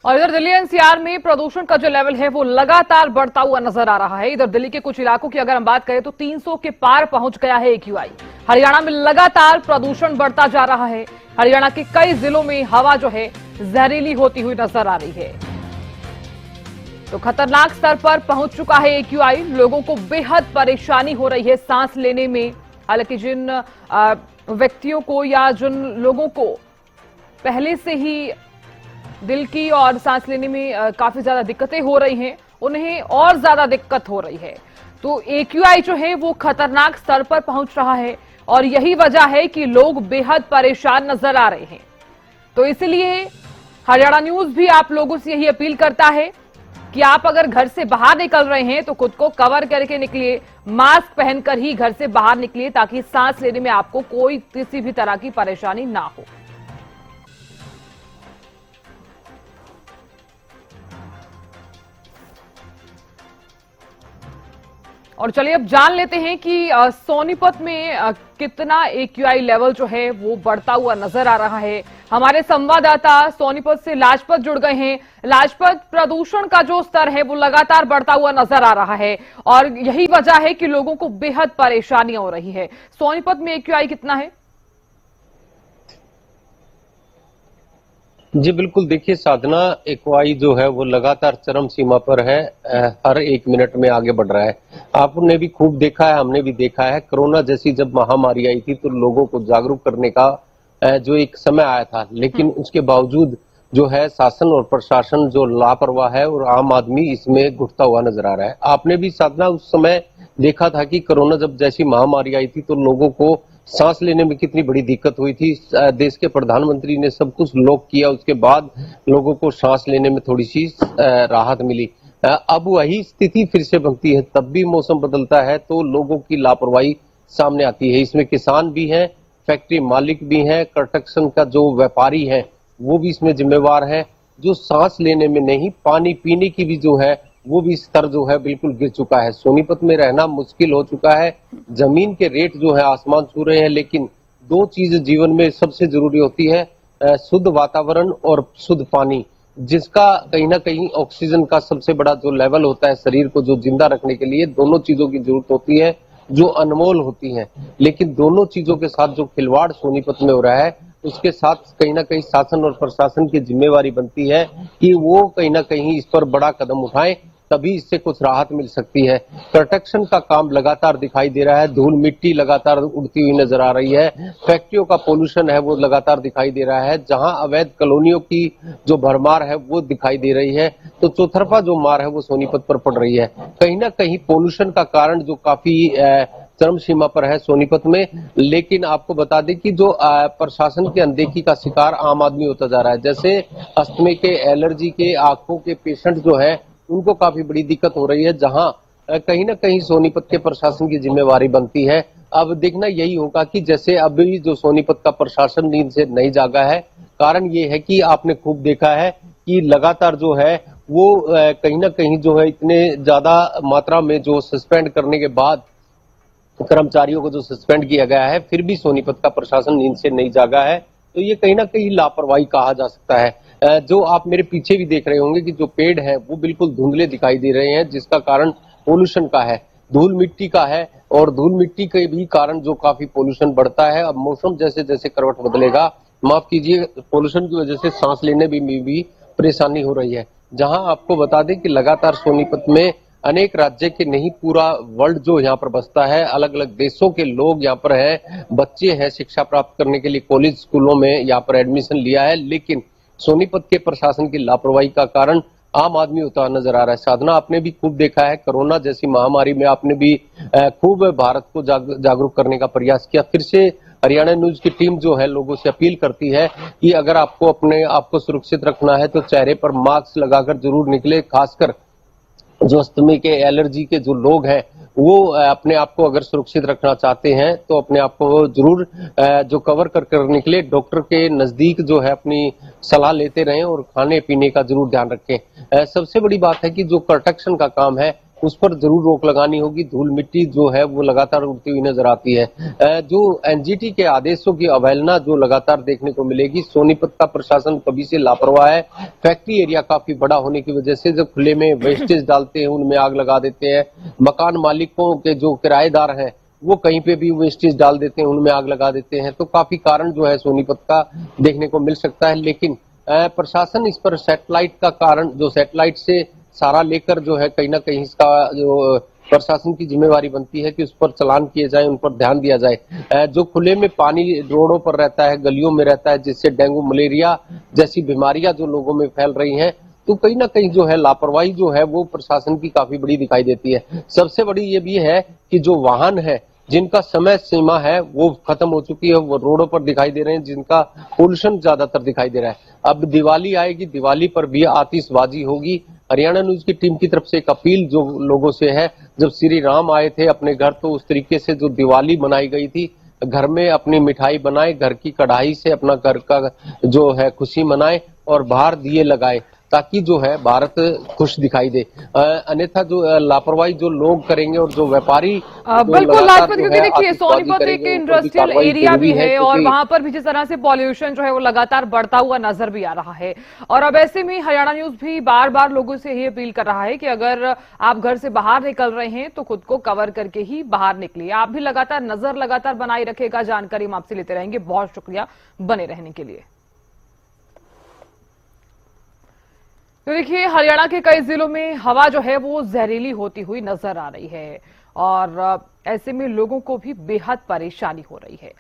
और इधर दिल्ली एनसीआर में प्रदूषण का जो लेवल है वो लगातार बढ़ता हुआ नजर आ रहा है। इधर दिल्ली के कुछ इलाकों की अगर हम बात करें तो 300 के पार पहुंच गया है AQI। हरियाणा में लगातार प्रदूषण बढ़ता जा रहा है। हरियाणा के कई जिलों में हवा जो है जहरीली होती हुई नजर आ रही है, तो खतरनाक स्तर पर पहुंच चुका है AQI। लोगों को बेहद परेशानी हो रही है सांस लेने में। हालांकि जिन व्यक्तियों को या जिन लोगों को पहले से ही दिल की और सांस लेने में काफी ज्यादा दिक्कतें हो रही हैं, उन्हें और ज्यादा दिक्कत हो रही है। तो AQI जो है वो खतरनाक स्तर पर पहुंच रहा है और यही वजह है कि लोग बेहद परेशान नजर आ रहे हैं। तो इसलिए हरियाणा न्यूज भी आप लोगों से यही अपील करता है कि आप अगर घर से बाहर निकल रहे हैं तो खुद को कवर करके निकलिए, मास्क पहनकर ही घर से बाहर निकलिए, ताकि सांस लेने में आपको कोई किसी भी तरह की परेशानी ना हो। और चलिए अब जान लेते हैं कि सोनीपत में कितना AQI लेवल जो है वो बढ़ता हुआ नजर आ रहा है। हमारे संवाददाता सोनीपत से लाजपत जुड़ गए हैं। लाजपत, प्रदूषण का जो स्तर है वो लगातार बढ़ता हुआ नजर आ रहा है और यही वजह है कि लोगों को बेहद परेशानियां हो रही है। सोनीपत में AQI कितना है? जी बिल्कुल, देखिए साधना, AQI जो है वो लगातार चरम सीमा पर है। हर एक मिनट में आगे बढ़ रहा है। आपने भी खूब देखा है, हमने भी देखा है। कोरोना जैसी जब महामारी आई थी तो लोगों को जागरूक करने का जो एक समय आया था, लेकिन उसके बावजूद जो है शासन और प्रशासन जो लापरवाह है और आम आदमी इसमें घुटता हुआ नजर आ रहा है। आपने भी साधना उस समय देखा था कि कोरोना जब जैसी महामारी आई थी तो लोगों को सांस लेने में कितनी बड़ी दिक्कत हुई थी। देश के प्रधानमंत्री ने सब कुछ लॉक किया, उसके बाद लोगों को सांस लेने में थोड़ी सी राहत मिली। अब वही स्थिति फिर से बनती है। तब भी मौसम बदलता है तो लोगों की लापरवाही सामने आती है। इसमें किसान भी हैं, फैक्ट्री मालिक भी हैं, कंस्ट्रक्शन का जो व्यापारी है वो भी इसमें जिम्मेवार है। जो सांस लेने में नहीं, पानी पीने की भी जो है वो भी स्तर जो है बिल्कुल गिर चुका है। सोनीपत में रहना मुश्किल हो चुका है। जमीन के रेट जो है आसमान छू रहे हैं। लेकिन दो चीज जीवन में सबसे जरूरी होती है, शुद्ध वातावरण और शुद्ध पानी, जिसका कहीं ना कहीं ऑक्सीजन का सबसे बड़ा जो लेवल होता है शरीर को जो जिंदा रखने के लिए, दोनों चीजों की जरूरत होती है जो अनमोल होती है। लेकिन दोनों चीजों के साथ जो खिलवाड़ सोनीपत में हो रहा है, उसके साथ कहीं ना कहीं शासन और प्रशासन की जिम्मेवारी बनती है कि वो कहीं ना कहीं इस पर बड़ा कदम उठाएं, तभी इससे कुछ राहत मिल सकती है। कंस्ट्रक्शन का काम लगातार दिखाई दे रहा है। धूल मिट्टी लगातार उड़ती हुई नजर आ रही है। फैक्ट्रियों का पोल्यूशन है वो लगातार दिखाई दे रहा है। जहां अवैध कॉलोनियों की जो भरमार है वो दिखाई दे रही है, तो चौतरफा जो मार है वो सोनीपत पर पड़ रही है। कहीं ना कहीं पोल्यूशन का कारण जो काफी चरम सीमा पर है सोनीपत में। लेकिन आपको बता दें कि जो प्रशासन की अनदेखी का शिकार आम आदमी होता जा रहा है। जैसे अस्थमे के, एलर्जी के, आंखों के पेशेंट जो है उनको काफी बड़ी दिक्कत हो रही है, जहां कहीं ना कहीं सोनीपत के प्रशासन की जिम्मेवारी बनती है। अब देखना यही होगा कि जैसे अभी जो सोनीपत का प्रशासन नींद से नहीं जागा है। कारण ये है कि आपने खूब देखा है कि लगातार जो है वो कहीं ना कहीं जो है इतने ज्यादा मात्रा में जो सस्पेंड करने के बाद कर्मचारियों को जो सस्पेंड किया गया है, फिर भी सोनीपत का प्रशासन नींद से नहीं जागा है। तो ये कहीं ना कहीं लापरवाही कहा जा सकता है। जो आप मेरे पीछे भी देख रहे होंगे कि जो पेड़ है वो बिल्कुल धुंधले दिखाई दे रहे हैं, जिसका कारण पोल्यूशन का है, धूल मिट्टी का है। और धूल मिट्टी के भी कारण जो काफी पोल्यूशन बढ़ता है। अब मौसम जैसे जैसे करवट बदलेगा, माफ कीजिए, पोल्यूशन की वजह से सांस लेने में भी परेशानी हो रही है। जहां आपको बता दें कि लगातार सोनीपत में अनेक राज्य के नहीं, पूरा वर्ल्ड जो यहाँ पर बसता है, अलग अलग देशों के लोग यहाँ पर हैं, बच्चे हैं शिक्षा प्राप्त करने के लिए कॉलेज स्कूलों में यहाँ पर एडमिशन लिया है। लेकिन सोनीपत के प्रशासन की लापरवाही का कारण आम आदमी होता नजर आ रहा है। साधना, आपने भी खूब देखा है, कोरोना जैसी महामारी में आपने भी खूब भारत को जागरूक करने का प्रयास किया। फिर से हरियाणा न्यूज की टीम जो है लोगों से अपील करती है कि अगर आपको अपने आप को सुरक्षित रखना है तो चेहरे पर मास्क लगाकर जरूर निकले। खासकर जो अस्थमे के, एलर्जी के जो लोग हैं वो अपने आप को अगर सुरक्षित रखना चाहते हैं तो अपने आप को जरूर जो कवर कर निकले। डॉक्टर के नजदीक जो है अपनी सलाह लेते रहें और खाने पीने का जरूर ध्यान रखें। सबसे बड़ी बात है कि जो कंस्ट्रक्शन का काम है उस पर जरूर रोक लगानी होगी। धूल मिट्टी जो है वो लगातार उड़ती हुई नजर आती है। जो एनजीटी के आदेशों की अवहेलना जो लगातार देखने को मिलेगी। सोनीपत का प्रशासन कभी से लापरवाह है। फैक्ट्री एरिया काफी बड़ा होने की वजह से जब खुले में वेस्टेज डालते हैं उनमें आग लगा देते हैं। मकान मालिकों के जो किराएदार हैं वो कहीं पे भी वेस्टेज डाल देते हैं, उनमें आग लगा देते हैं। तो काफी कारण जो है सोनीपत का देखने को मिल सकता है। लेकिन प्रशासन इस पर सैटेलाइट का कारण, जो सैटेलाइट से सारा लेकर जो है कहीं ना कहीं इसका जो प्रशासन की जिम्मेवारी बनती है कि उस पर चालान किए जाए, उन पर ध्यान दिया जाए। जो खुले में पानी रोडों पर रहता है, गलियों में रहता है, जिससे डेंगू मलेरिया जैसी बीमारियां जो लोगों में फैल रही हैं, तो कहीं ना कहीं जो है लापरवाही जो है वो प्रशासन की काफी बड़ी दिखाई देती है। सबसे बड़ी ये भी है कि जो वाहन है जिनका समय सीमा है वो खत्म हो चुकी है, वो रोडों पर दिखाई दे रहे हैं, जिनका पोल्यूशन ज्यादातर दिखाई दे रहा है। अब दिवाली आएगी, दिवाली पर भी आतिशबाजी होगी। हरियाणा न्यूज की टीम की तरफ से एक अपील जो लोगों से है, जब श्री राम आए थे अपने घर तो उस तरीके से जो दिवाली मनाई गई थी, घर में अपनी मिठाई बनाए, घर की कढ़ाई से अपना घर का जो है खुशी मनाए और बाहर दिए लगाए, ताकि जो है भारत खुश दिखाई दे। अन्यथा जो लापरवाही जो लोग करेंगे और जो व्यापारी बिल्कुल लाजपत, क्योंकि देखिए सोनीपत एक इंडस्ट्रियल एरिया भी है और वहां पर भी जिस तरह से पॉल्यूशन जो है वो लगातार बढ़ता हुआ नजर भी आ रहा है। और अब ऐसे में हरियाणा न्यूज भी बार बार लोगों से यही अपील कर रहा है कि अगर आप घर से बाहर निकल रहे हैं तो खुद को कवर करके ही बाहर निकलिए। आप भी लगातार नजर लगातार बनाए रखेगा। जानकारी हम आपसे लेते रहेंगे। बहुत शुक्रिया बने रहने के लिए। तो देखिए हरियाणा के कई जिलों में हवा जो है वो जहरीली होती हुई नजर आ रही है और ऐसे में लोगों को भी बेहद परेशानी हो रही है।